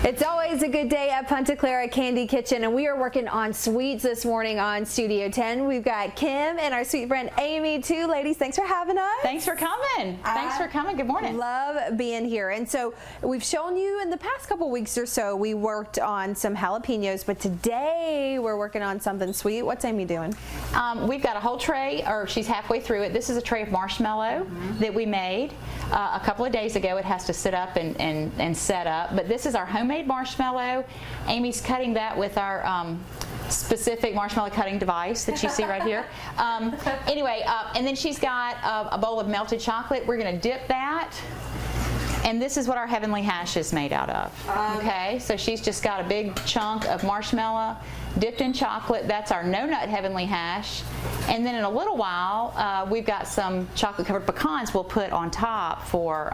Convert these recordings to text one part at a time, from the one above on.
It's always a good day at Punta Clara Candy Kitchen, and we are working on sweets this morning on Studio 10. We've got Kim and our sweet friend Amy too. Ladies, thanks for having us. Thanks for coming. Thanks for coming. Good morning. Love being here. And so we've shown you in the past couple weeks or so, we worked on some jalapenos, but today we're working on something sweet. What's Amy doing? We've got a whole tray, or she's halfway through it. This is a tray of marshmallow that we made a couple of days ago. It has to sit up and set up, but this is our homemade marshmallow. Amy's cutting that with our specific marshmallow cutting device that you see right here. Anyway, and then she's got a bowl of melted chocolate. We're going to dip that. And this is what our heavenly hash is made out of. Okay, so she's just got a big chunk of marshmallow dipped in chocolate. That's our no-nut heavenly hash. And then in a little while, we've got some chocolate-covered pecans we'll put on top for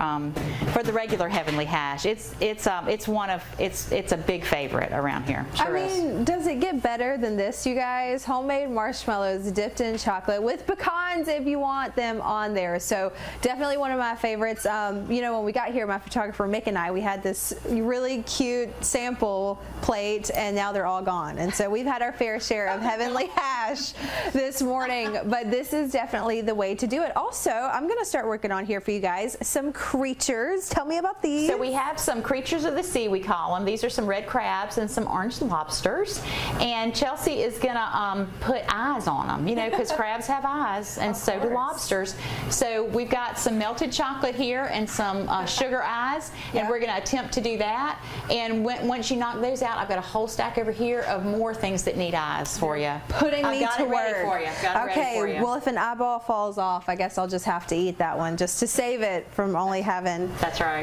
the regular heavenly hash. It's a big favorite around here. Sure does it get better than this, you guys? Homemade marshmallows dipped in chocolate with pecans if you want them on there. So definitely one of my favorites. You know, when we got here, my photographer Mick and I, we had this really cute sample plate, and now they're all gone. And so we've had our fair share of heavenly hash this morning, but this is definitely the way to do it. Also, I'm going to start working on here for you guys some creatures. Tell me about these. So we have some creatures of the sea, we call them. These are some red crabs and some orange lobsters. And Chelsea is going to put eyes on them, you know, because crabs have eyes, and so do lobsters. So we've got some melted chocolate here and some sugar eyes, and we're going to attempt to do that. And once you knock those out, I've got a whole stack over here of more things that need eyes for you. Putting me to work. Okay, well, if an eyeball falls off, I guess I'll just have to eat that one just to save it from only having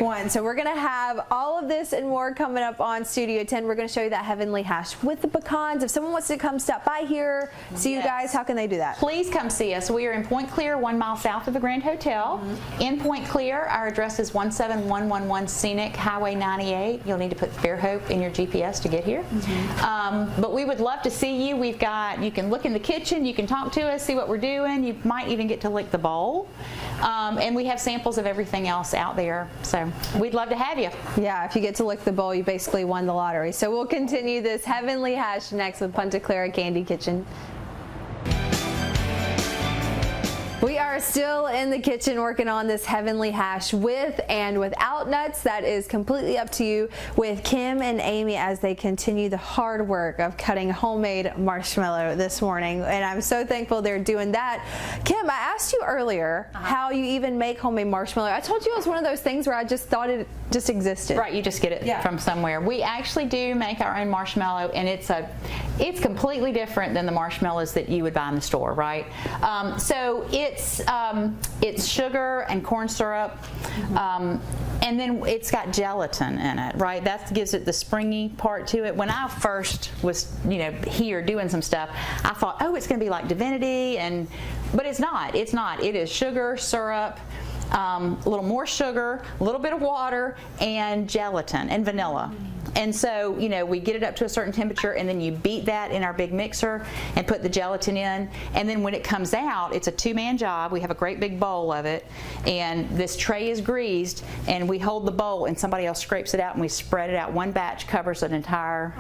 one. So we're going to have all of this and more coming up on Studio 10. We're going to show you that heavenly hash with the pecans. If someone wants to come stop by here, see you guys, how can they do that? Please come see us. We are in Point Clear, 1 mile south of the Grand Hotel. In Point Clear, our address is 17111 Scenic Highway 98. You'll need to put Fairhope in your GPS to get here. But we would love to see you. You can look in the kitchen, you can talk to us, see what we're doing. You might even get to lick the bowl. And we have samples of everything else out there. So we'd love to have you. Yeah, if you get to lick the bowl, you basically won the lottery. So we'll continue this heavenly hash next with Punta Clara Candy Kitchen. We are still in the kitchen working on this heavenly hash with and without nuts. That is completely up to you, with Kim and Amy as they continue the hard work of cutting homemade marshmallow this morning. And I'm so thankful they're doing that. Kim, I asked you earlier how you even make homemade marshmallow. I told you it was one of those things where I just thought it just existed. Right, you just get it from somewhere. We actually do make our own marshmallow, and it's completely different than the marshmallows that you would buy in the store, right? So it's sugar and corn syrup, and then it's got gelatin in it, right? That gives it the springy part to it. When I first was, here doing some stuff, I thought, oh, it's going to be like Divinity, but it's not. It's not. It is sugar, syrup, a little more sugar, a little bit of water, and gelatin and vanilla. And so, we get it up to a certain temperature, and then you beat that in our big mixer and put the gelatin in. And then when it comes out, it's a two-man job. We have a great big bowl of it, and this tray is greased, and we hold the bowl, and somebody else scrapes it out, and we spread it out. One batch covers an entire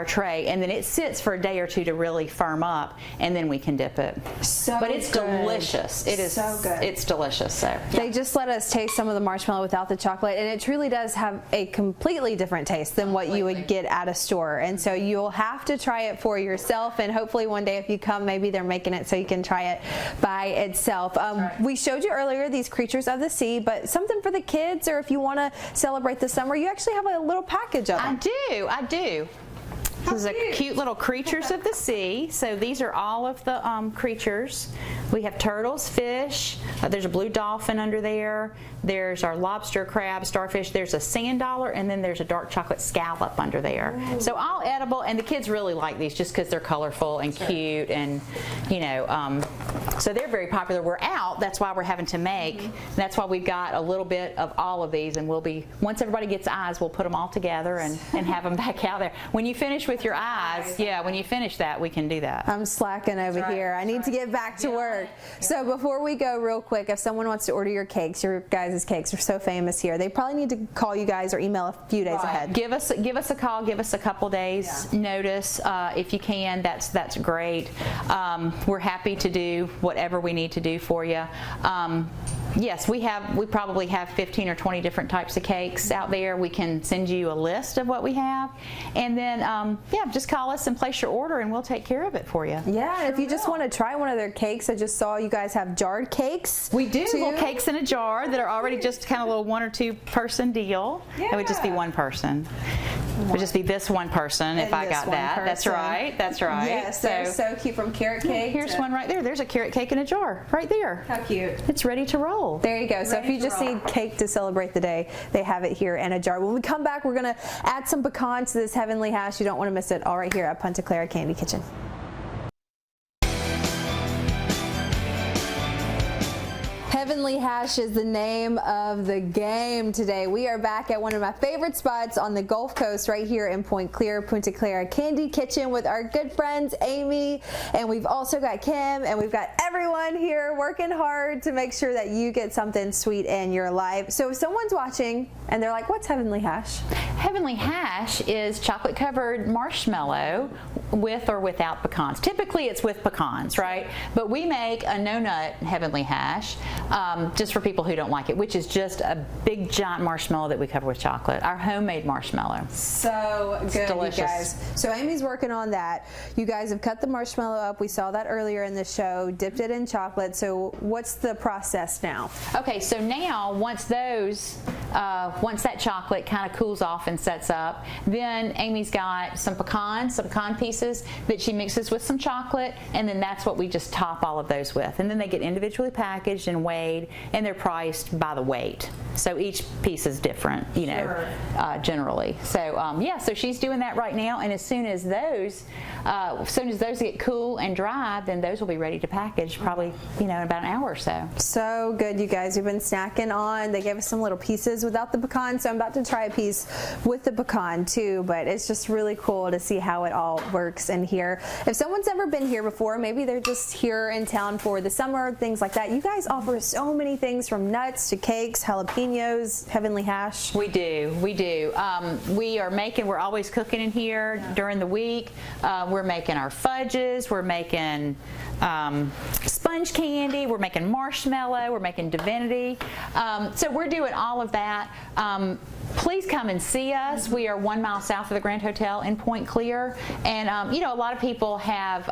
tray, and then it sits for a day or two to really firm up, and then we can dip it. But it's delicious. It is so good. It's delicious. So they just let us taste some of the marshmallow without the chocolate, and it truly does have a completely different taste than what you would get at a store. And so you'll have to try it for yourself, and hopefully one day if you come, maybe they're making it so you can try it by itself. We showed you earlier these creatures of the sea, but something for the kids, or if you want to celebrate the summer, you actually have a little package of them. I do. This is a cute little creatures of the sea. So these are all of the creatures. We have turtles, fish. There's a blue dolphin under there. There's our lobster, crab, starfish. There's a sand dollar, and then there's a dark chocolate scallop under there. Ooh. So all edible, and the kids really like these just because they're colorful and cute, and so they're very popular. We're out. That's why we're having to make. That's why we've got a little bit of all of these, and once everybody gets eyes, we'll put them all together and have them back out there. When you finish with your eyes, when you finish that, we can do that. I'm slacking over here. I need to get back to work. work. So before we go, real quick, if someone wants to order your cakes, your guys' cakes are so famous here, they probably need to call you guys or email a few days ahead. Give us a call. Give us a couple days notice if you can. That's great. We're happy to do whatever we need to do for you. Yes, we probably have 15 or 20 different types of cakes out there. We can send you a list of what we have, and then just call us and place your order, and we'll take care of it for you. Yeah, and if you just want to try one of their cakes, I just saw you guys have jarred cakes. We do too. little cakes in a jar that are already just kind of a little 1 or 2 person deal. It would just be one person. It would just be this one person if I got that. Person. That's right. That's right. Yes, they're so cute, from carrot cake. Here's one right there. There's a carrot cake in a jar right there. How cute. It's ready to roll. There you go. So if you just need cake to celebrate the day, they have it here in a jar. When we come back, we're going to add some pecan to this heavenly hash. You don't want to miss it, all right here at Punta Clara Candy Kitchen. Heavenly Hash is the name of the game today. We are back at one of my favorite spots on the Gulf Coast right here in Point Clear, Punta Clara Candy Kitchen with our good friends Amy, and we've also got Kim, and we've got everyone here working hard to make sure that you get something sweet in your life. So if someone's watching and they're like, what's Heavenly Hash? Heavenly Hash is chocolate covered marshmallow with or without pecans. Typically it's with pecans, right? But we make a no-nut Heavenly Hash just for people who don't like it, which is just a big giant marshmallow that we cover with chocolate. Our homemade marshmallow. So good, it's delicious. You guys. So Amy's working on that. You guys have cut the marshmallow up. We saw that earlier in the show, dipped it in chocolate. So what's the process now? Okay, so now once that chocolate kind of cools off and sets up, then Amy's got some pecan pieces that she mixes with some chocolate, and then that's what we just top all of those with. And then they get individually packaged and weighed, and they're priced by the weight. So each piece is different, you know, generally. So so she's doing that right now, and as soon as those get cool and dry, then those will be ready to package, probably in about an hour or so. So good, you guys. We've been snacking on. They gave us some little pieces without the pecan, so I'm about to try a piece with the pecan too. But it's just really cool to see how it all works in here. If someone's never been here before, maybe they're just here in town for the summer, things like that. You guys offer so many things, from nuts to cakes, jalapenos, Heavenly Hash. We do. We're always cooking in here during the week. We're making our fudges. We're making sponge candy. We're making marshmallow. We're making divinity. So we're doing all of that. Please come and see us. We are 1 mile south of the Grand Hotel in Point Clear, and a lot of people have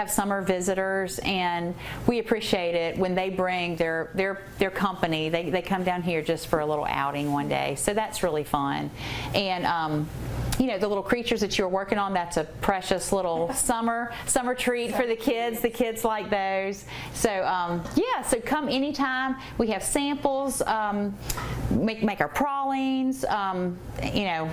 summer visitors, and we appreciate it when they bring their company. They come down here just for a little outing one day, so that's really fun. And the little creatures that you're working on, that's a precious little summer treat for the kids. The kids like those. So so come anytime. We have samples. Make our pralines.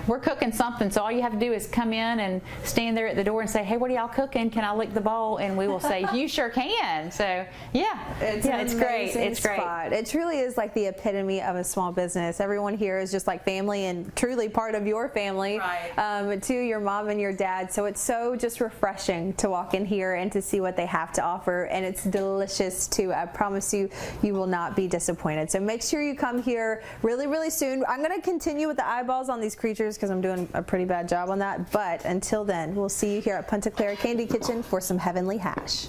We're cooking something, so all you have to do is come in and stand there at the door and say, hey, what are y'all cooking? Can I lick the bowl? And we will say, you sure can. So it's great. It's great. It truly is like the epitome of a small business. Everyone here is just like family, and truly part of your family. Right. To your mom and your dad. So it's so just refreshing to walk in here and to see what they have to offer, and it's delicious too. I promise you, you will not be disappointed. So make sure you come here really, really soon. I'm going to continue with the eyeballs on these creatures because I'm doing a pretty bad job on that. But until then, we'll see you here at Punta Clara Candy Kitchen for some Heavenly Hash.